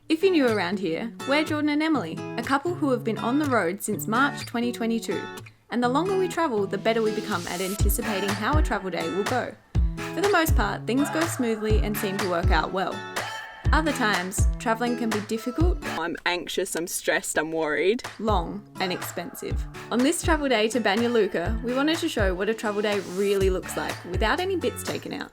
If you're new around here, we're Jordan and Emily, a couple who have been on the road since March 2022. And the longer we travel, the better we become at anticipating how a travel day will go. For the most part, things go smoothly and seem to work out well. Other times, travelling can be difficult. I'm anxious, I'm stressed, I'm worried. Long and expensive. On this travel day to Banja Luka, we wanted to show what a travel day really looks like without any bits taken out.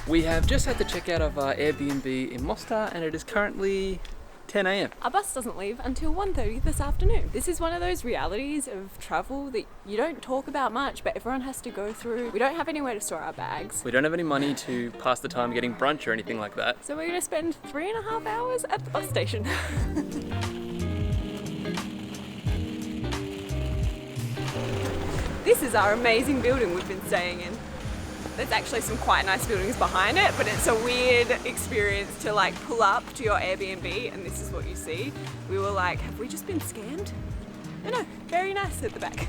We have just had the checkout of our Airbnb in Mostar and it is currently 10 a.m. Our bus doesn't leave until 1:30 this afternoon. This is one of those realities of travel that you don't talk about much, but everyone has to go through. We don't have anywhere to store our bags. We don't have any money to pass the time getting brunch or anything like that. So we're gonna spend 3.5 hours at the bus station. This is our amazing building we've been staying in. There's actually some quite nice buildings behind it, but it's a weird experience to like pull up to your Airbnb and this is what you see. We were like, have we just been scammed? No, very nice at the back.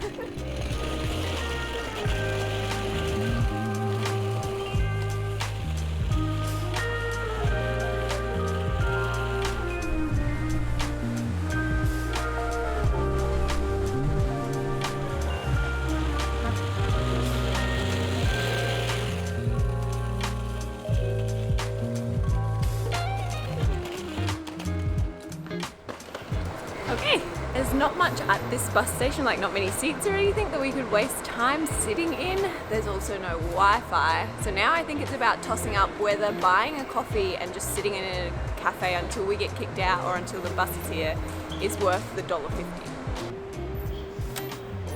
Okay, there's not much at this bus station, like not many seats or anything that we could waste time sitting in. There's also no Wi-Fi. So now I think it's about tossing up whether buying a coffee and just sitting in a cafe until we get kicked out or until the bus is here is worth the $1.50.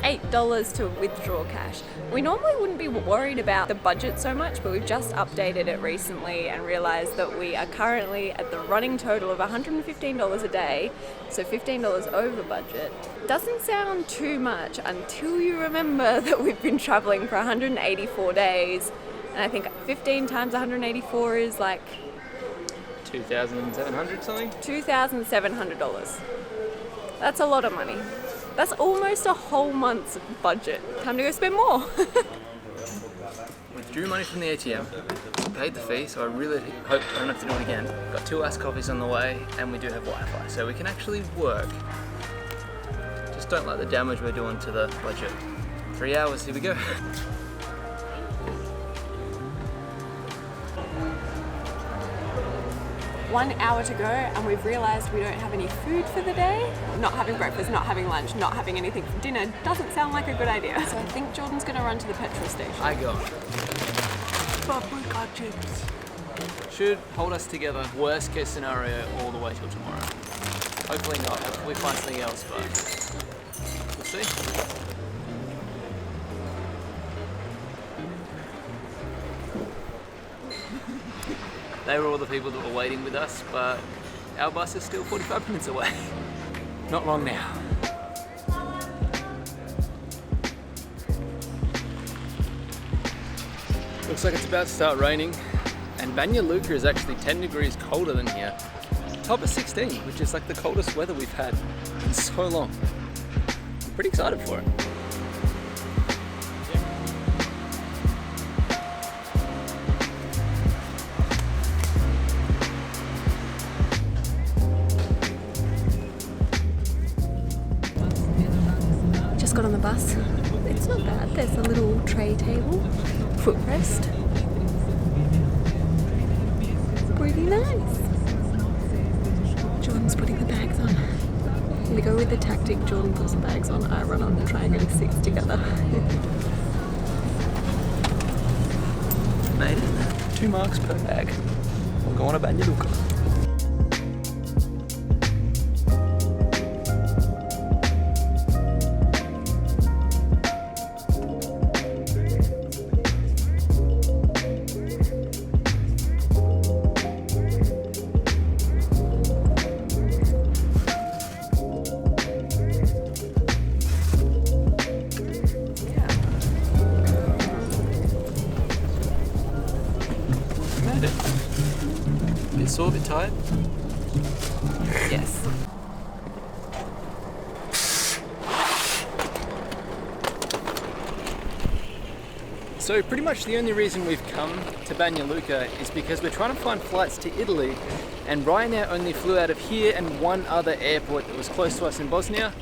$8 to withdraw cash. We normally wouldn't be worried about the budget so much, but we've just updated it recently and realized that we are currently at the running total of $115 a day, so $15 over budget. Doesn't sound too much until you remember that we've been traveling for 184 days, and I think 15 times 184 is like 2,700 something? $2,700. That's a lot of money. That's almost a whole month's budget. Time to go spend more. Withdrew money from the ATM, paid the fee, so I really hope I don't have to do it again. Got 2 iced coffees on the way, and we do have Wi-Fi, so we can actually work. Just don't like the damage we're doing to the budget. 3 hours, here we go. 1 hour to go and we've realised we don't have any food for the day. Not having breakfast, not having lunch, not having anything for dinner doesn't sound like a good idea. So I think Jordan's going to run to the petrol station. I go. Paprika chips. Should hold us together, worst case scenario, all the way till tomorrow. Hopefully not, hopefully we find something else, but we'll see. They were all the people that were waiting with us, but our bus is still 45 minutes away. Not long now. Looks like it's about to start raining, and Banja Luka is actually 10 degrees colder than here. Top of 16, which is like the coldest weather we've had in so long. I'm pretty excited for it. Got on the bus. It's not bad. There's a little tray table, footrest. Pretty nice. Jordan's putting the bags on. We go with the tactic. Jordan puts the bags on. I run on triangle 6 together. Made it. 2 marks per bag. We'll go on a Banja Luka. Bit sore, bit tired? Yes. So pretty much the only reason we've come to Banja Luka is because we're trying to find flights to Italy, and Ryanair only flew out of here and one other airport that was close to us in Bosnia,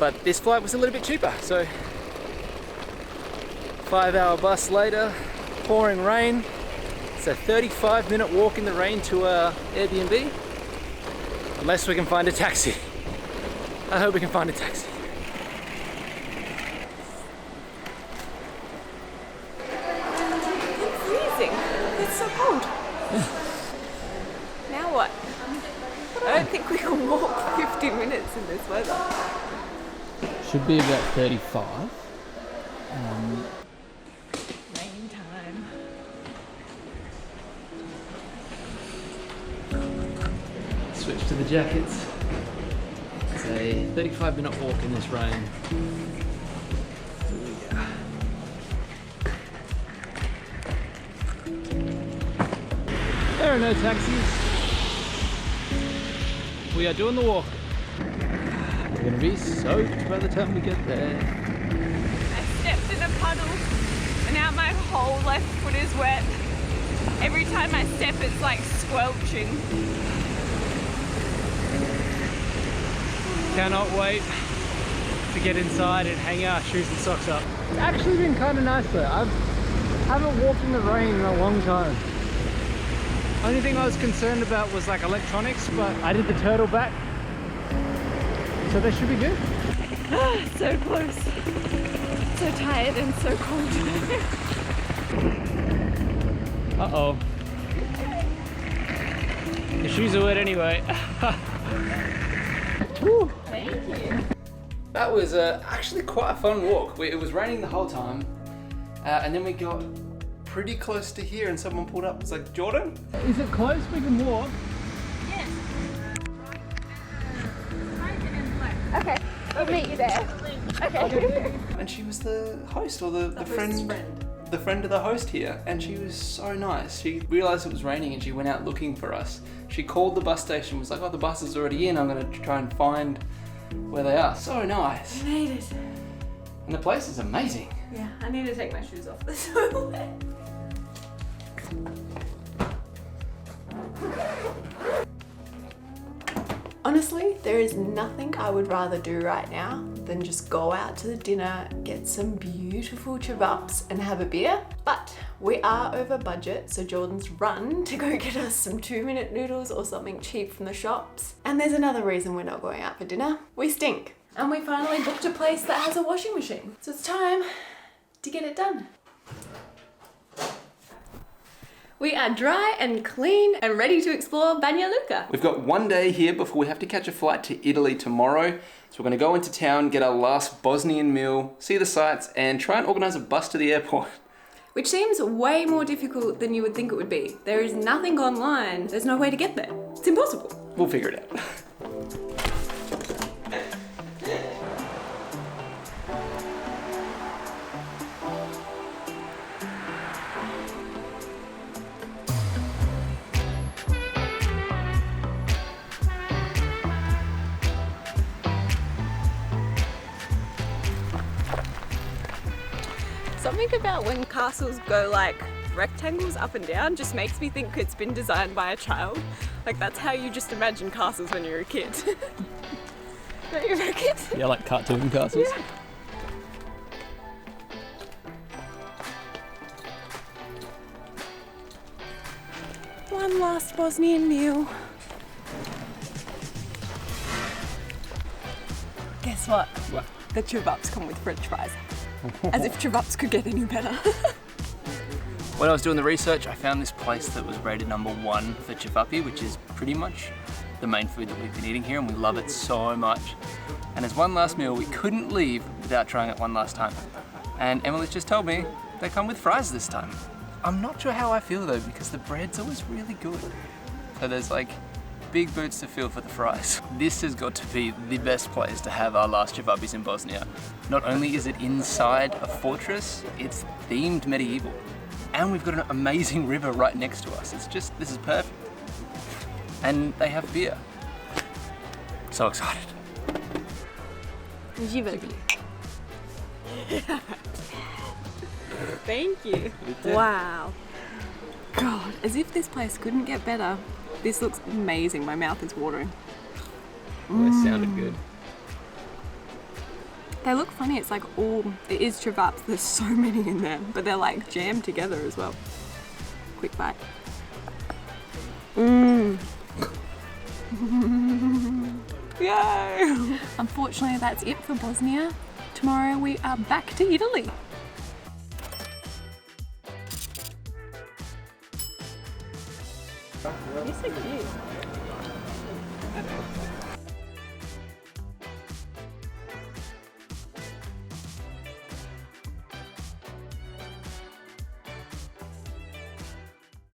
but this flight was a little bit cheaper. So 5-hour bus later, pouring rain. It's a 35-minute walk in the rain to our Airbnb, unless we can find a taxi. I hope we can find a taxi. It's freezing. It's so cold. Now what? I don't think we can walk 50 minutes in this weather. Should be about 35. Rain time. Switch to the jackets. It's a 35-minute walk in this rain. Here we go. There are no taxis. We are doing the walk. We're gonna be soaked by the time we get there. I stepped in a puddle and now my whole left foot is wet. Every time I step it's like squelching. Cannot wait to get inside and hang our shoes and socks up. It's actually been kind of nice though. I haven't walked in the rain in a long time. Only thing I was concerned about was like electronics, but I did the turtle back, so they should be good. So close. So tired and so cold. Uh-oh. The shoes are wet anyway. Woo. Thank you. That was actually quite a fun walk. It was raining the whole time, and then we got pretty close to here and someone pulled up. It's like, Jordan? Is it close? We can walk. Yes. Okay, we'll meet you there. Okay. And she was the host, or the friend of the host here, and she was so nice. She realised it was raining and she went out looking for us. She called the bus station, was like, oh, the bus is already in, I'm going to try and find where they are. So nice. I made it. And the place is amazing. Yeah, I need to take my shoes off. They're so wet. Honestly, there is nothing I would rather do right now than just go out to the dinner, get some beautiful kebabs and have a beer. But we are over budget, so Jordan's run to go get us some 2-minute noodles or something cheap from the shops. And there's another reason we're not going out for dinner. We stink. And we finally booked a place that has a washing machine. So it's time to get it done. We are dry and clean and ready to explore Banja Luka. We've got one day here before we have to catch a flight to Italy tomorrow. So we're going to go into town, get our last Bosnian meal, see the sights, and try and organise a bus to the airport. Which seems way more difficult than you would think it would be. There is nothing online. There's no way to get there. It's impossible. We'll figure it out. Something about when castles go like rectangles up and down just makes me think it's been designed by a child. Like that's how you just imagine castles when you're a kid. Don't you reckon? Yeah, like cartoon castles. Yeah. One last Bosnian meal. Guess what? What? The kebabs come with French fries. As if kebabs could get any better. When I was doing the research, I found this place that was rated #1 for cevapi, which is pretty much the main food that we've been eating here, and we love it so much. And as one last meal, we couldn't leave without trying it one last time. And Emily's just told me they come with fries this time. I'm not sure how I feel though, because the bread's always really good. So there's like big boots to fill for the fries. This has got to be the best place to have our last cevapis in Bosnia. Not only is it inside a fortress, it's themed medieval. And we've got an amazing river right next to us. This is perfect. And they have beer. So excited. Thank you. You too. Wow. God, as if this place couldn't get better. This looks amazing. My mouth is watering. Oh, it sounded good. They look funny. It's like it is travaps. There's so many in there, but they're like jammed together as well. Quick bite. Mmm. Yay! Unfortunately, that's it for Bosnia. Tomorrow we are back to Italy. You're so cute.